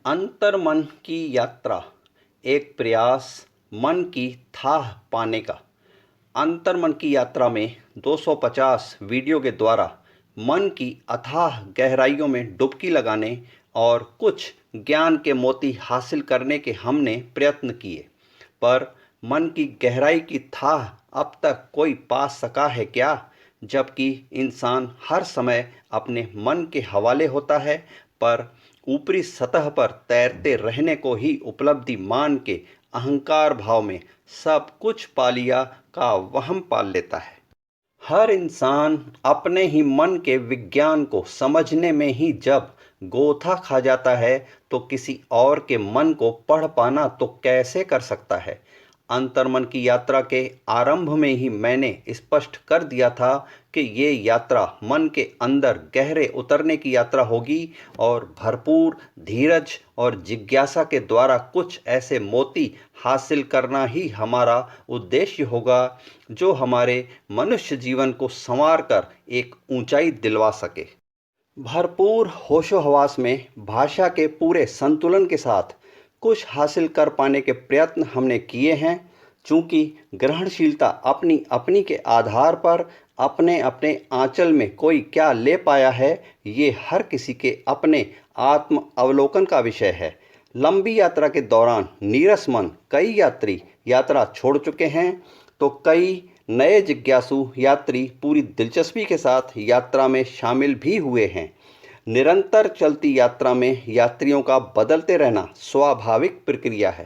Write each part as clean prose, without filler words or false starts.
अंतर्मन की यात्रा एक प्रयास मन की थाह पाने का। अंतर्मन की यात्रा में 250 वीडियो के द्वारा मन की अथाह गहराइयों में डुबकी लगाने और कुछ ज्ञान के मोती हासिल करने के हमने प्रयत्न किए, पर मन की गहराई की थाह अब तक कोई पा सका है क्या? जबकि इंसान हर समय अपने मन के हवाले होता है, पर ऊपरी सतह पर तैरते रहने को ही उपलब्धि मान के अहंकार भाव में सब कुछ पा लिया का वहम पाल लेता है। हर इंसान अपने ही मन के विज्ञान को समझने में ही जब गोथा खा जाता है, तो किसी और के मन को पढ़ पाना तो कैसे कर सकता है। अंतर्मन की यात्रा के आरंभ में ही मैंने स्पष्ट कर दिया था कि ये यात्रा मन के अंदर गहरे उतरने की यात्रा होगी और भरपूर धीरज और जिज्ञासा के द्वारा कुछ ऐसे मोती हासिल करना ही हमारा उद्देश्य होगा जो हमारे मनुष्य जीवन को संवार कर एक ऊंचाई दिलवा सके। भरपूर होशो हवास में भाषा के पूरे संतुलन के साथ कुछ हासिल कर पाने के प्रयत्न हमने किए हैं। चूंकि ग्रहणशीलता अपनी अपनी के आधार पर अपने अपने आंचल में कोई क्या ले पाया है, ये हर किसी के अपने आत्म अवलोकन का विषय है। लंबी यात्रा के दौरान नीरस मन कई यात्री यात्रा छोड़ चुके हैं, तो कई नए जिज्ञासु यात्री पूरी दिलचस्पी के साथ यात्रा में शामिल भी हुए हैं। निरंतर चलती यात्रा में यात्रियों का बदलते रहना स्वाभाविक प्रक्रिया है,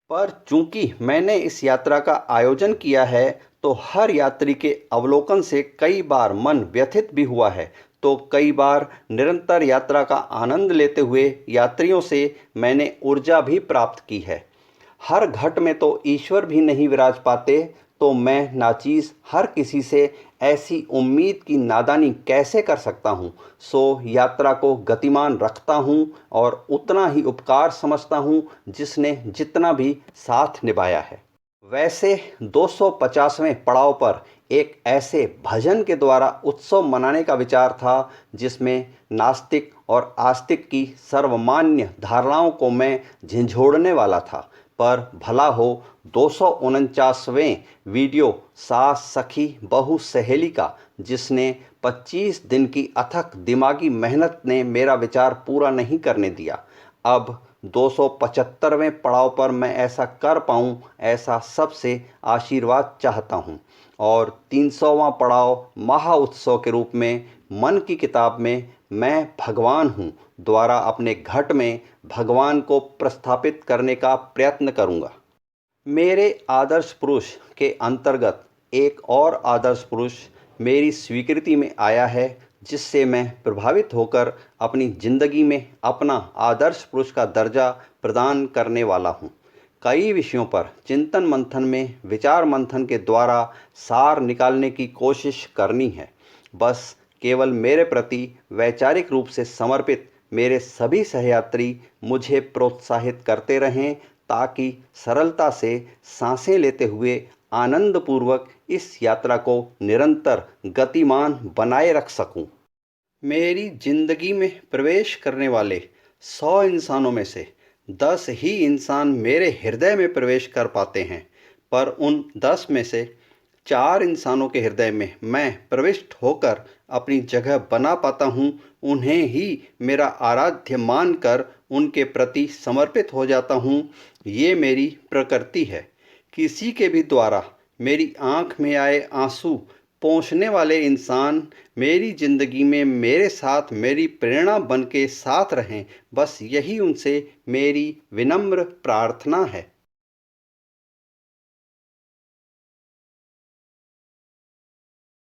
पर चूंकि मैंने इस यात्रा का आयोजन किया है, तो हर यात्री के अवलोकन से कई बार मन व्यथित भी हुआ है। तो कई बार निरंतर यात्रा का आनंद लेते हुए यात्रियों से मैंने ऊर्जा भी प्राप्त की है। हर घट में तो ईश्वर भी नहीं विराज पाते, तो मैं नाचीज़ हर किसी से ऐसी उम्मीद की नादानी कैसे कर सकता हूँ। सो यात्रा को गतिमान रखता हूँ और उतना ही उपकार समझता हूँ जिसने जितना भी साथ निभाया है। वैसे 250वें पड़ाव पर एक ऐसे भजन के द्वारा उत्सव मनाने का विचार था जिसमें नास्तिक और आस्तिक की सर्वमान्य धारणाओं को मैं झिंझोड़ने वाला था। पर भला हो 249वें वीडियो सास सखी बहू सहेली का, जिसने 25 दिन की अथक दिमागी मेहनत ने मेरा विचार पूरा नहीं करने दिया। अब 275वें पड़ाव पर मैं ऐसा कर पाऊँ, ऐसा सबसे आशीर्वाद चाहता हूँ। और 300वां पड़ाव महा उत्सव के रूप में मन की किताब में मैं भगवान हूँ द्वारा अपने घट में भगवान को प्रस्थापित करने का प्रयत्न करूँगा। मेरे आदर्श पुरुष के अंतर्गत एक और आदर्श पुरुष मेरी स्वीकृति में आया है, जिससे मैं प्रभावित होकर अपनी ज़िंदगी में अपना आदर्श पुरुष का दर्जा प्रदान करने वाला हूँ। कई विषयों पर चिंतन मंथन में विचार मंथन के द्वारा सार निकालने की कोशिश करनी है। बस केवल मेरे प्रति वैचारिक रूप से समर्पित मेरे सभी सहयात्री मुझे प्रोत्साहित करते रहें, ताकि सरलता से सांसें लेते हुए आनंदपूर्वक इस यात्रा को निरंतर गतिमान बनाए रख सकूं। मेरी जिंदगी में प्रवेश करने वाले 100 इंसानों में से 10 ही इंसान मेरे हृदय में प्रवेश कर पाते हैं, पर उन 10 में से 4 इंसानों के हृदय में मैं प्रविष्ट होकर अपनी जगह बना पाता हूँ। उन्हें ही मेरा आराध्य मानकर उनके प्रति समर्पित हो जाता हूँ। ये मेरी प्रकृति है। किसी के भी द्वारा मेरी आँख में आए आंसू पोंछने वाले इंसान मेरी ज़िंदगी में मेरे साथ मेरी प्रेरणा बन के साथ रहें, बस यही उनसे मेरी विनम्र प्रार्थना है।